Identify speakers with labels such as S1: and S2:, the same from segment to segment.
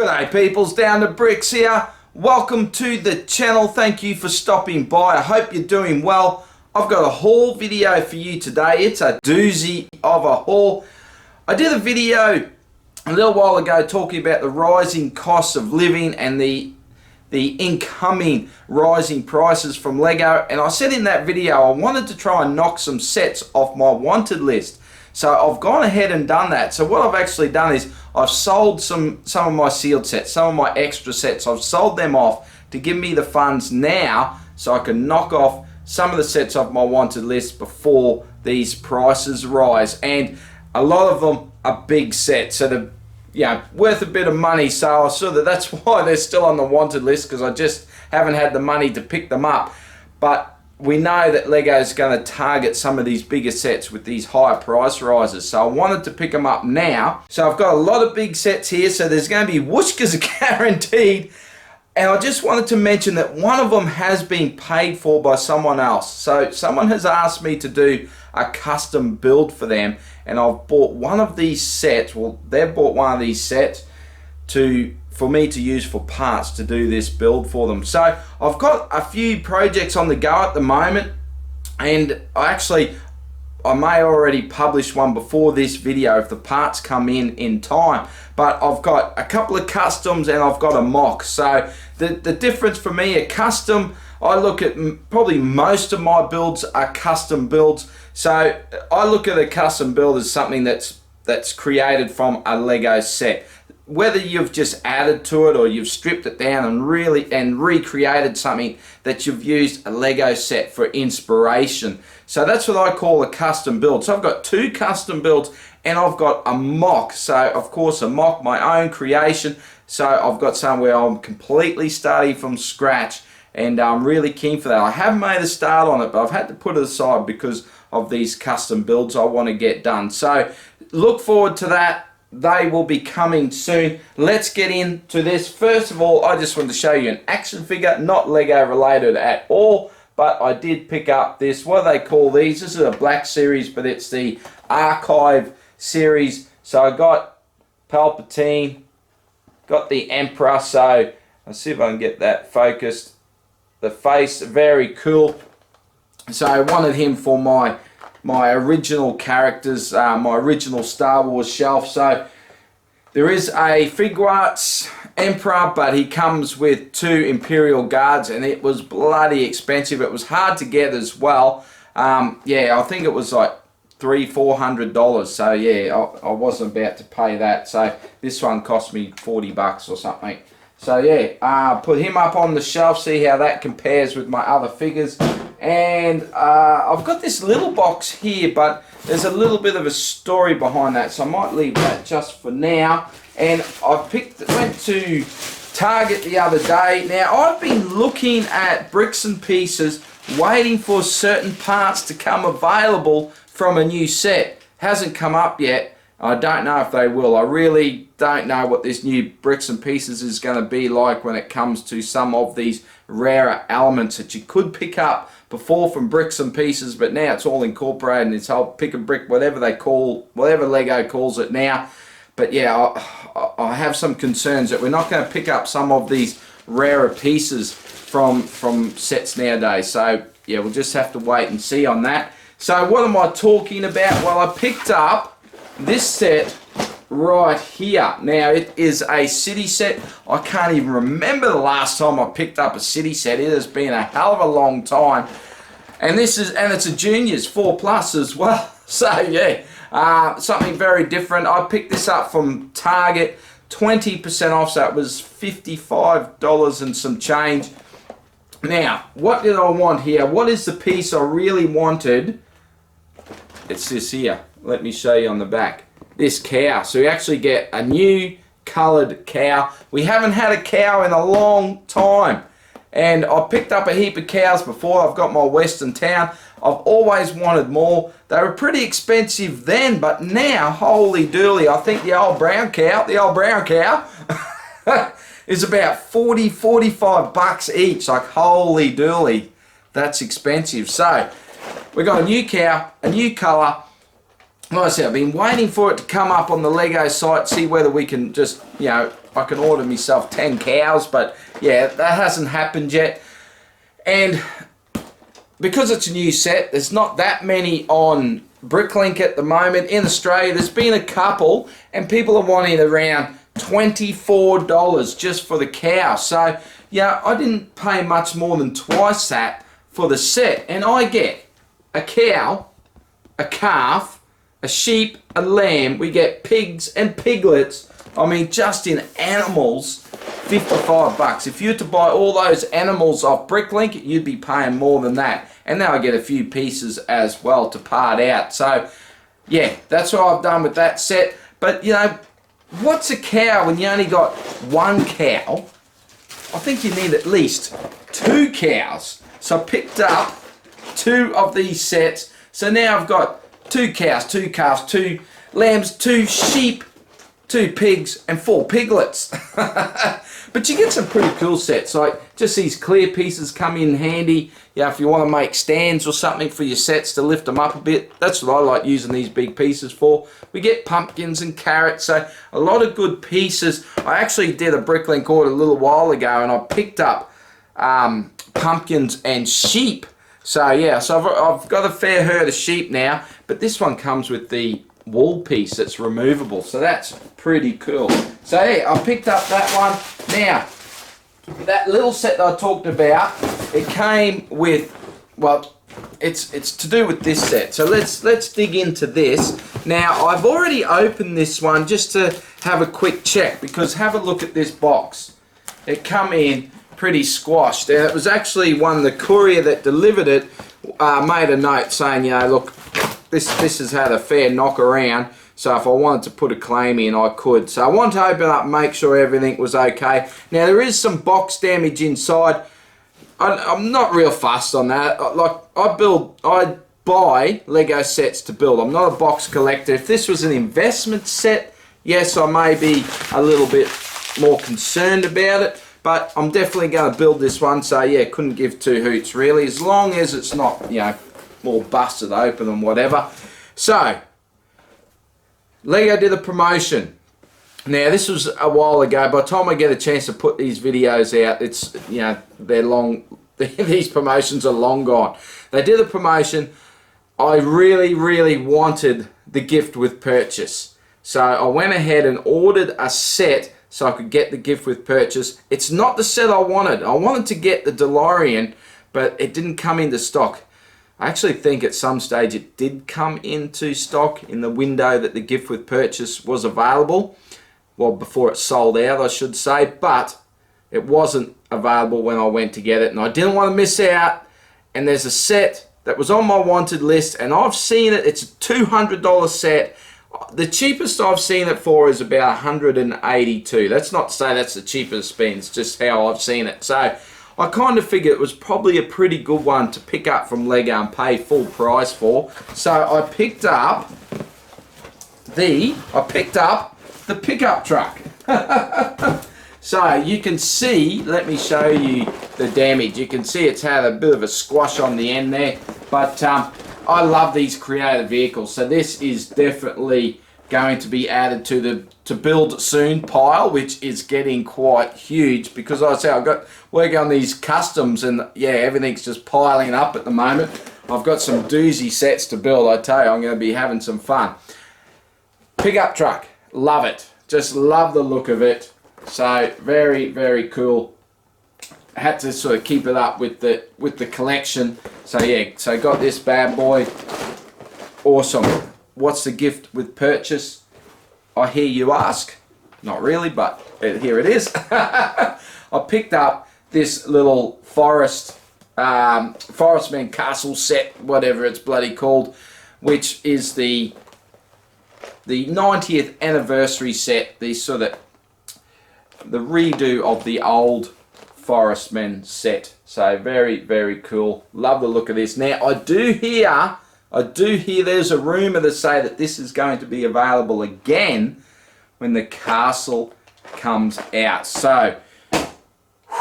S1: G'day peoples, Down to Bricks here. Welcome to the channel. Thank you for stopping by. I hope you're doing well. I've got a haul video for you today. It's a doozy of a haul. I did a video a little while ago talking about the rising costs of living and the incoming rising prices from Lego, and I said in that video I wanted to try and knock some sets off my wanted list. So I've gone ahead and done that. So what I've actually done is I've sold some of my sealed sets, some of my extra sets. I've sold them off to give me the funds now so I can knock off some of the sets off my wanted list before these prices rise. And a lot of them are big sets, so they're worth a bit of money. So I saw that's why they're still on the wanted list, because I just haven't had the money to pick them up. But we know that Lego's going to target some of these bigger sets with these higher price rises. So I wanted to pick them up now. So I've got a lot of big sets here. So there's going to be whooshkas guaranteed. And I just wanted to mention that one of them has been paid for by someone else. So someone has asked me to do a custom build for them. And I've bought one of these sets. Well, they've bought one of these sets for me to use for parts to do this build for them. So I've got a few projects on the go at the moment, and I may already publish one before this video if the parts come in time, but I've got a couple of customs and I've got a mock. So the difference for me, a custom, I look at probably most of my builds are custom builds. So I look at a custom build as something that's created from a Lego set. Whether you've just added to it or you've stripped it down and recreated something that you've used a Lego set for inspiration. So that's what I call a custom build. So I've got two custom builds and I've got a mock. So of course a mock, my own creation. So I've got something where I'm completely starting from scratch, and I'm really keen for that. I have made a start on it, but I've had to put it aside because of these custom builds I want to get done. So look forward to that. They will be coming soon. Let's get into this. First of all, I just wanted to show you an action figure, not Lego related at all, but I did pick up this, what do they call these? This is a black series, but it's the archive series. So I got Palpatine, got the Emperor, so let's see if I can get that focused. The face, very cool. So I wanted him for my original characters, my original Star Wars shelf. So there is a Figuarts Emperor, but he comes with 2 Imperial Guards, and it was bloody expensive. It was hard to get as well. Yeah, I think it was like $300-400. So yeah, I wasn't about to pay that. So this one cost me 40 bucks or something. So yeah, put him up on the shelf, see how that compares with my other figures. And I've got this little box here, but there's a little bit of a story behind that, so I might leave that just for now. And I went to Target the other day. Now I've been looking at bricks and pieces, waiting for certain parts to come available from a new set. Hasn't come up yet. I don't know if they will. I really don't know what this new bricks and pieces is going to be like when it comes to some of these rarer elements that you could pick up before from bricks and pieces, but now it's all incorporated in this whole pick a brick, whatever Lego calls it now. But yeah, I have some concerns that we're not going to pick up some of these rarer pieces from sets nowadays. So yeah, we'll just have to wait and see on that. So what am I talking about? Well, I picked up this set right here. Now it is a city set. I can't even remember the last time I picked up a city set. It has been a hell of a long time. And it's a juniors 4+ as well. So yeah, something very different. I picked this up from Target, 20% off, so it was $55 and some change. Now, what did I want here? What is the piece I really wanted? It's this here. Let me show you on the back. This cow. So we actually get a new coloured cow. We haven't had a cow in a long time. And I picked up a heap of cows before. I've got my Western town. I've always wanted more. They were pretty expensive then, but now, holy dooly, I think the old brown cow is about 40-45 bucks each. Like, holy dooly, that's expensive. So we got a new cow, a new colour, like I said, I've been waiting for it to come up on the Lego site, see whether we can just, you know, I can order myself 10 cows, but yeah, that hasn't happened yet. And because it's a new set, there's not that many on Bricklink at the moment. In Australia, there's been a couple, and people are wanting around $24 just for the cow. So, yeah, I didn't pay much more than twice that for the set. And I get a cow, a calf, a sheep, a lamb. We get pigs and piglets. I mean, just in animals, $55. If you were to buy all those animals off Bricklink, you'd be paying more than that. And now I get a few pieces as well to part out. So, yeah, that's what I've done with that set. But, you know, what's a cow when you only got one cow? I think you need at least 2 cows. So I picked up 2 of these sets. So now I've got 2 cows, 2 calves, 2 lambs, 2 sheep, 2 pigs, and 4 piglets. But you get some pretty cool sets, like just these clear pieces come in handy. Yeah, if you want to make stands or something for your sets to lift them up a bit, that's what I like using these big pieces for. We get pumpkins and carrots, so a lot of good pieces. I actually did a Bricklink order a little while ago, and I picked up pumpkins and sheep. So yeah, so I've got a fair herd of sheep now, but this one comes with the wall piece that's removable, so that's pretty cool. So yeah, I picked up that one. Now, that little set that I talked about, it came with, well, it's to do with this set. So let's dig into this. Now, I've already opened this one just to have a quick check, because have a look at this box. It come in pretty squashed, and it was actually the courier that delivered it made a note saying, you know, look, this has had a fair knock around, so if I wanted to put a claim in, I could. So I wanted to open up and make sure everything was okay. Now, there is some box damage inside. I'm not real fussed on that. Like, I buy Lego sets to build. I'm not a box collector. If this was an investment set, yes, I may be a little bit more concerned about it, but I'm definitely going to build this one. So yeah, couldn't give 2 hoots really, as long as it's not, you know, more busted open and whatever. So Lego did a promotion. Now, this was a while ago. By the time I get a chance to put these videos out, it's, you know, they're long. These promotions are long gone. They did a promotion. I really wanted the gift with purchase, so I went ahead and ordered a set so I could get the gift with purchase. It's not the set I wanted. I wanted to get the DeLorean, but it didn't come into stock. I actually think at some stage it did come into stock in the window that the gift with purchase was available. Well, before it sold out, I should say, but it wasn't available when I went to get it, and I didn't want to miss out. And there's a set that was on my wanted list, and I've seen it. It's a $200 set. The cheapest I've seen it for is about $182. That's not to say that's the cheapest been, it's just how I've seen it. So I kind of figured it was probably a pretty good one to pick up from Lego and pay full price for. So I picked up the pickup truck. So you can see, let me show you the damage. You can see it's had a bit of a squash on the end there, but I love these creative vehicles. So this is definitely going to be added to the to build soon pile, which is getting quite huge, because like I say, I've got working on these customs, and yeah, everything's just piling up at the moment. I've got some doozy sets to build. I tell you, I'm going to be having some fun. Pickup truck, love it. Just love the look of it. So very cool. I had to sort of keep it up with the collection. So yeah, so got this bad boy. Awesome. What's the gift with purchase, I hear you ask? Not really, but here it is. I picked up this little Forestman Castle set, whatever it's bloody called, which is the 90th anniversary set, the sort of the redo of the old Forestman set. So very cool. Love the look of this. Now I do hear there's a rumor to say that this is going to be available again when the castle comes out. So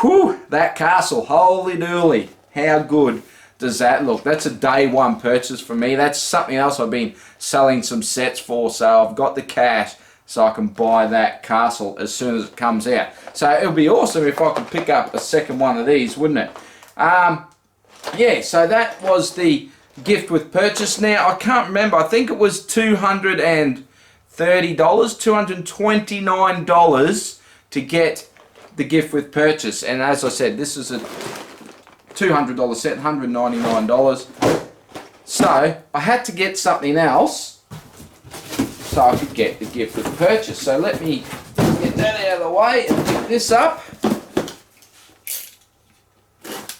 S1: whew, that castle, holy dooly, how good. does that look? That's a day one purchase for me. That's something else I've been selling some sets for, so I've got the cash so I can buy that castle as soon as it comes out. So it would be awesome if I could pick up a second one of these, wouldn't it? Yeah, so that was the gift with purchase. Now, I can't remember. I think it was $230, $229 to get the gift with purchase. And as I said, this is a $200 set, $199. So I had to get something else so I could get the gift with purchase. So let me get that out of the way and pick this up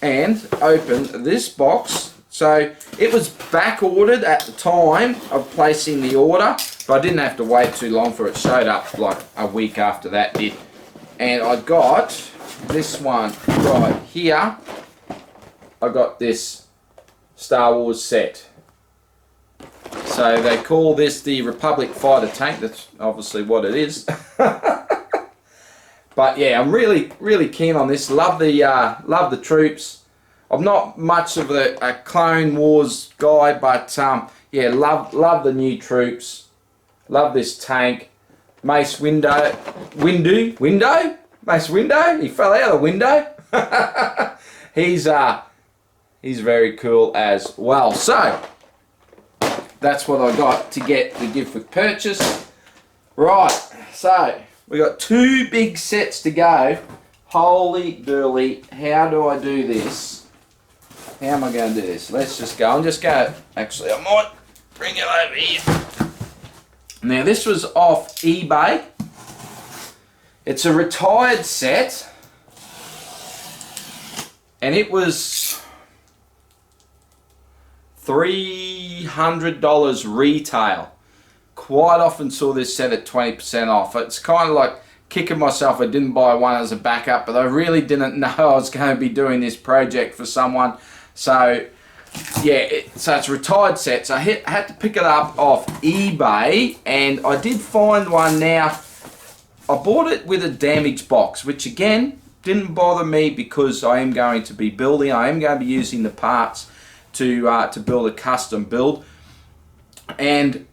S1: and open this box. So it was back ordered at the time of placing the order, but I didn't have to wait too long for it. Showed up like a week after that did. And I got this one right here. I got this Star Wars set. So they call this the Republic Fighter Tank. That's obviously what it is. But yeah, I'm really keen on this. Love the troops. I'm not much of a Clone Wars guy, but yeah, love the new troops. Love this tank. Mace Windu. Mace Windu. He fell out of the window. He's very cool as well. So that's what I got to get the gift with purchase. Right. So we got 2 big sets to go. Holy dooly! How do I do this? How am I going to do this? Let's just go. I'm just going to... Actually, I might bring it over here. Now, this was off eBay. It's a retired set. And it was $300 retail. Quite often saw this set at 20% off. It's kind of like kicking myself I didn't buy one as a backup, but I really didn't know I was going to be doing this project for someone. So yeah, so it's a retired set. So I had to pick it up off eBay, and I did find one. Now, I bought it with a damaged box, which again didn't bother me because I am going to be building. I am going to be using the parts to build a custom build, and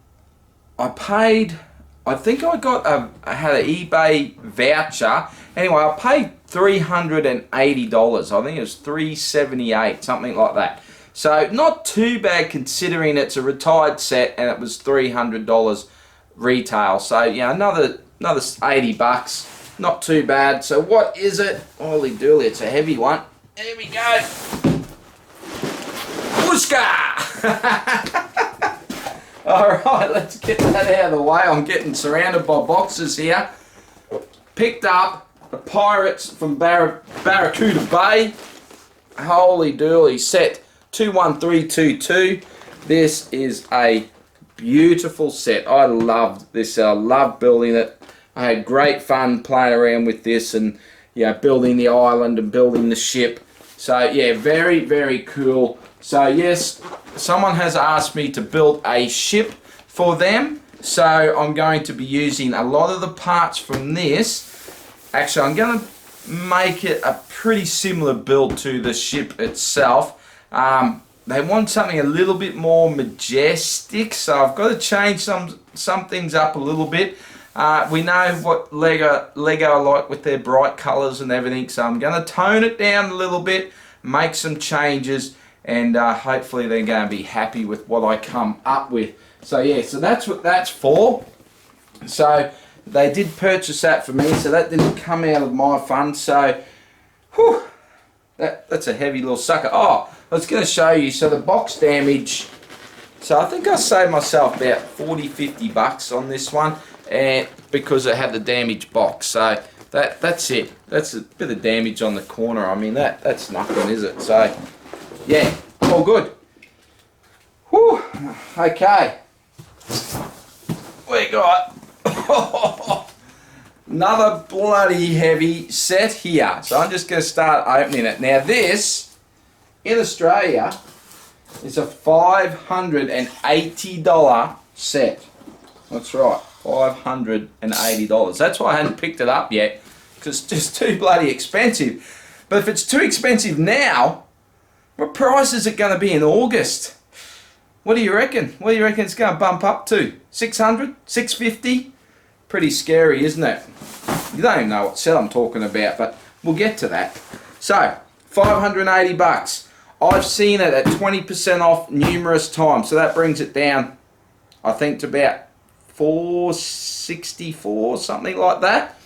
S1: I paid. I think I had an eBay voucher. Anyway, I paid $380. I think it was $378, something like that. So not too bad considering it's a retired set and it was $300 retail. So yeah, another $80. Not too bad. So what is it? Holy dooly, it's a heavy one. There we go. Whooska! Alright, let's get that out of the way. I'm getting surrounded by boxes here. Picked up the Pirates from Barracuda Bay. Holy dooly, set 21322. This is a beautiful set. I loved this. I loved building it. I had great fun playing around with this and building the island and building the ship. So yeah, very cool. So yes, someone has asked me to build a ship for them, so I'm going to be using a lot of the parts from this. Actually, I'm going to make it a pretty similar build to the ship itself. They want something a little bit more majestic, so I've got to change some things up a little bit. We know what Lego are like with their bright colours and everything, so I'm going to tone it down a little bit, make some changes, and hopefully they're going to be happy with what I come up with. So yeah, so that's what that's for. So they did purchase that for me, so that didn't come out of my funds. So whew, that's a heavy little sucker. Oh, I was going to show you. So the box damage, so I think I saved myself about 40-50 bucks on this one, and because it had the damaged box. So that's it. That's a bit of damage on the corner. I mean, that's nothing, is it? So yeah, all good. Whew. Okay, we got another bloody heavy set here. So I'm just going to start opening it. Now this, in Australia, is a $580 set. That's right, $580. That's why I hadn't picked it up yet, because it's just too bloody expensive. But if it's too expensive now, What price is it going to be in August? What do you reckon? What do you reckon it's going to bump up to? 600? 650? Pretty scary, isn't it? You don't even know what set I'm talking about, but we'll get to that. So, 580 bucks. I've seen it at 20% off numerous times, so that brings it down, I think, to about 464, something like that.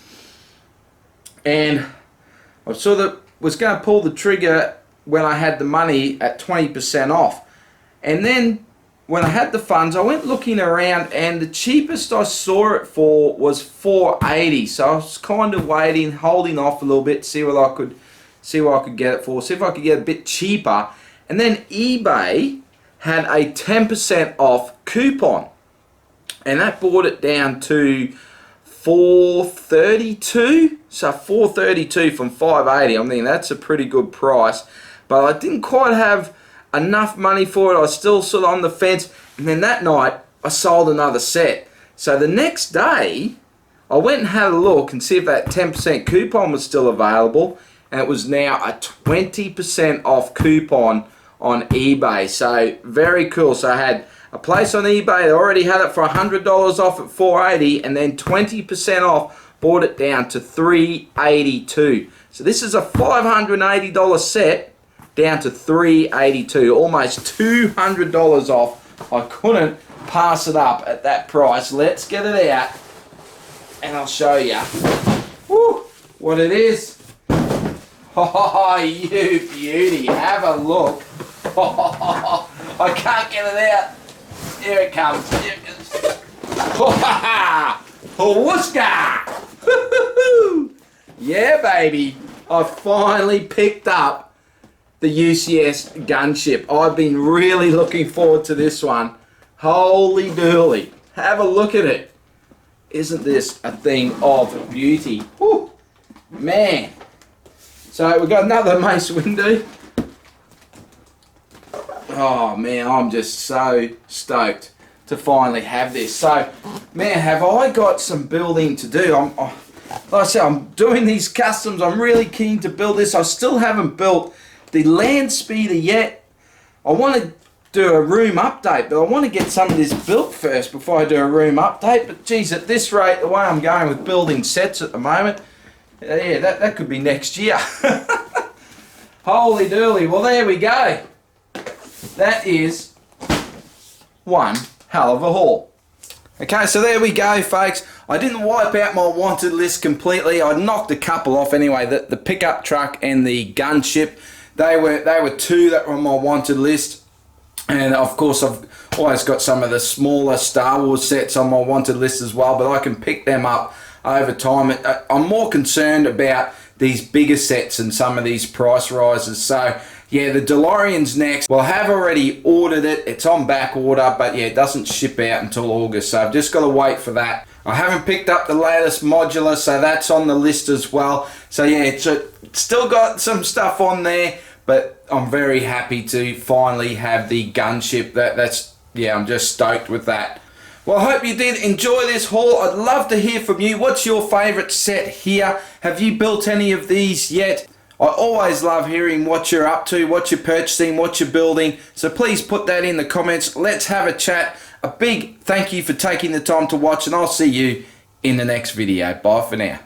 S1: And I sort of was going to pull the trigger when I had the money at 20% off. And then when I had the funds, I went looking around, and the cheapest I saw it for was 480. So I was kind of waiting, holding off a little bit, see what I could get it for, see if I could get a bit cheaper. And then eBay had a 10% off coupon, and that brought it down to 432. So 432 from 580. I mean, that's a pretty good price, but I didn't quite have enough money for it. I was still sort of on the fence. And then that night I sold another set. So the next day I went and had a look and see if that 10% coupon was still available, and it was now a 20% off coupon on eBay. So very cool. So I had a place on eBay that already had it for $100 off at 480, and then 20% off brought it down to 382. So this is a $580 set down to 382, almost $200 off. I couldn't pass it up at that price. Let's get it out and I'll show you what it is. Oh, you beauty, have a look. I can't get it out. Here it comes. Here it is. Whooska! Yeah, baby. I finally picked up the UCS Gunship. I've been really looking forward to this one. Holy dooly. Have a look at it. Isn't this a thing of beauty? Whew. Man. So we've got another Mace Windu. Oh man, I'm just so stoked to finally have this. So, man, have I got some building to do. Like I said, I'm doing these customs. I'm really keen to build this. I still haven't built the land speeder yet. I want to do a room update, but I want to get some of this built first before I do a room update. But geez, at this rate, the way I'm going with building sets at the moment, yeah, that could be next year. Holy dooly. Well, there we go. That is one hell of a haul. Okay, so there we go, folks. I didn't wipe out my wanted list completely. I knocked a couple off anyway. The pickup truck and the Gunship. They were two that were on my wanted list, and of course I've always got some of the smaller Star Wars sets on my wanted list as well, but I can pick them up over time. I'm more concerned about these bigger sets and some of these price rises. So yeah, the DeLorean's next. Well, I have already ordered it. It's on back order, but yeah, it doesn't ship out until August, so I've just got to wait for that. I haven't picked up the latest modular, so that's on the list as well. So yeah, it's still got some stuff on there, but I'm very happy to finally have the Gunship. Yeah, I'm just stoked with that. Well, I hope you did enjoy this haul. I'd love to hear from you. What's your favourite set here? Have you built any of these yet? I always love hearing what you're up to, what you're purchasing, what you're building. So please put that in the comments. Let's have a chat. A big thank you for taking the time to watch, and I'll see you in the next video. Bye for now.